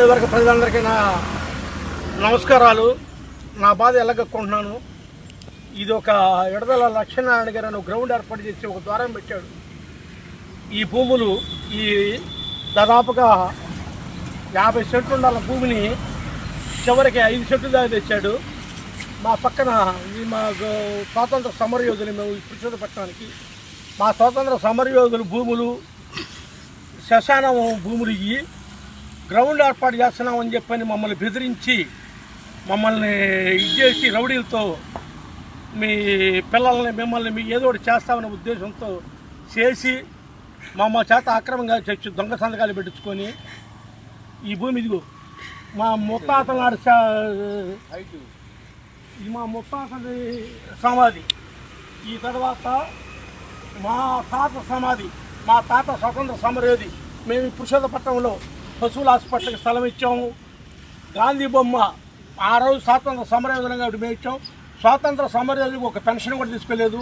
నియోజకవర్గ ప్రజలందరికీ నా నమస్కారాలు. నా బాధ ఎలాగొక్కుంటున్నాను. ఇది ఒక విడుదల లక్ష్మీనారాయణ గారు గ్రౌండ్ ఏర్పాటు చేసి ఒక ద్వారం పెట్టాడు. ఈ భూములు ఈ దాదాపుగా 50 సెంట్లు ఉండాల భూమిని చివరికి 5 సెంట్లు దాకా తెచ్చాడు. మా పక్కన మా స్వాతంత్ర సమరయోధులు మేము విశాఖపట్నానికి మా స్వాతంత్ర సమరయోధులు భూములు శ్మశానం భూములు ఇవి గ్రౌండ్ ఏర్పాటు చేస్తున్నామని చెప్పని మమ్మల్ని బెదిరించి మమ్మల్ని ఇచ్చేసి రౌడీలతో మీ పిల్లల్ని మిమ్మల్ని ఏదో ఒకటి చేస్తామనే ఉద్దేశంతో చేసి మా చేత అక్రమంగా తెచ్చి దొంగ సంతకాలు పెట్టించుకొని ఈ భూమి ఇదిగో మా ముత్తాతల నాడు ఇది మా ముత్తాతది సమాధి. ఈ తర్వాత మా తాత సమాధి. మా తాత స్వతంత్ర సమరయోధి. మేము పురుషోత్తపట్నంలో పశువుల హాస్పిటల్కి స్థలం ఇచ్చాము. గాంధీ బొమ్మ ఆ రోజు స్వాతంత్ర సమరయోధులుగా మేము ఇచ్చాం. స్వాతంత్ర సమరయోధులకు ఒక పెన్షన్ కూడా తీసుకోలేదు.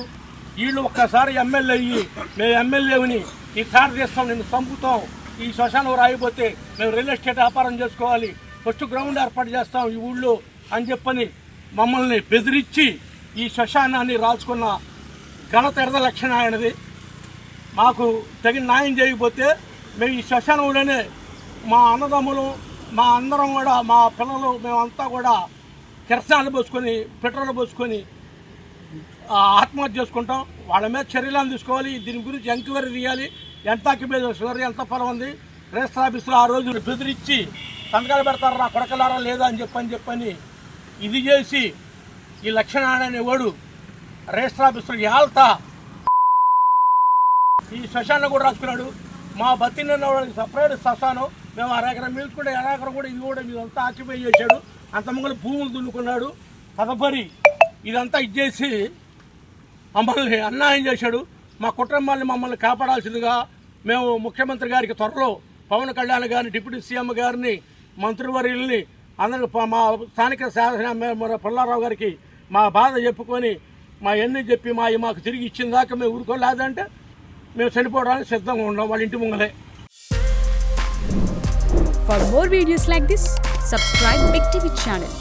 వీళ్ళు ఒక్కసారి ఎమ్మెల్యే అయ్యి మేము ఎమ్మెల్యేని ఈ కార్ చేస్తాం, నిన్ను చంపుతాం, ఈ శ్మశానం రాయిపోతే మేము రియల్ ఎస్టేట్ వ్యాపారం చేసుకోవాలి, ఫస్ట్ గ్రౌండ్ ఏర్పాటు చేస్తాం ఈ ఊళ్ళో అని చెప్పని మమ్మల్ని బెదిరించి ఈ శ్మశానాన్ని రాల్చుకున్న ఘనత ఎర్ర లక్ష్మీనారాయణది. మాకు తగిన న్యాయం చేయకపోతే మేము ఈ శ్మశానంలోనే మా అన్నదమ్ములు మా అందరం కూడా మా పిల్లలు మేమంతా కూడా కిరసాలు పోసుకొని పెట్రోల్ పోసుకొని ఆత్మహత్య చేసుకుంటాం. వాళ్ళ మీద చర్యలను తీసుకోవాలి. దీని గురించి ఎంక్వైరీ తీయాలి. ఎంత అక్యుపేషన్ ఎంత పొలం ఉంది రిజిస్టర్ ఆఫీసులో ఆ రోజు బెదిరించి సంతకాలు పెడతారు నా కొడకలారా లేదా అని చెప్పని ఇది చేసి ఈ లక్ష్మీనారాయణ వాడు రిజిస్టర్ ఆఫీసులో ఏళ్తా ఈ శ్మశానం కూడా రాసుకున్నాడు. మా బతిన్న వాళ్ళకి సపరేట్ శ్మశానం. మేము అరెకరం మిల్చుకుంటే ఎకరం కూడా ఇది కూడా ఇదంతా ఆక్యుపై చేశాడు. అంత ముంగలు భూములు దున్నుకున్నాడు. తదుపరి ఇదంతా ఇచ్చేసి మమ్మల్ని అన్యాయం చేశాడు. మా కుటుంబాన్ని మమ్మల్ని కాపాడాల్సిందిగా మేము ముఖ్యమంత్రి గారికి త్వరలో పవన్ కళ్యాణ్ గారిని, డిప్యూటీ సీఎం గారిని, మంత్రివర్యుల్ని అందరికి మా స్థానిక శాసన పుల్లారావు గారికి మా బాధ చెప్పుకొని మా ఎన్ని చెప్పి మాకు తిరిగి ఇచ్చిన దాకా మేము ఊరుకోలేదంటే మేము చనిపోవడానికి సిద్ధంగా ఉన్నాం వాళ్ళ ఇంటి ముంగలే. For more videos like this, subscribe Big TV channel.